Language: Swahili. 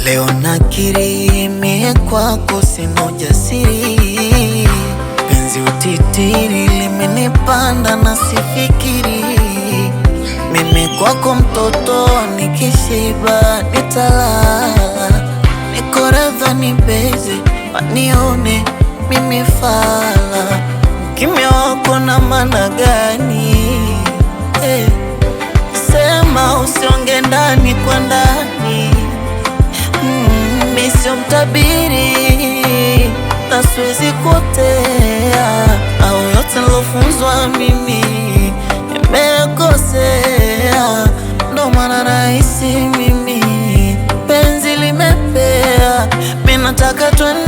Leo nakiri mie kwako sina ujasiri, penzi utitiri limenipanda na sifikiri. Mimi kwako mtoto nikishiba nitalala, niko radha nibeze wanione mimi fala. Kimya wako na maana gani? Sema usionge ndani kwa ndani. Mimi sio mtabiri na siwezi kuotea, au yote nilofunzwa mimi nimekosea. Ndo maana nahisi mimi penzi limepea, mimi nataka twende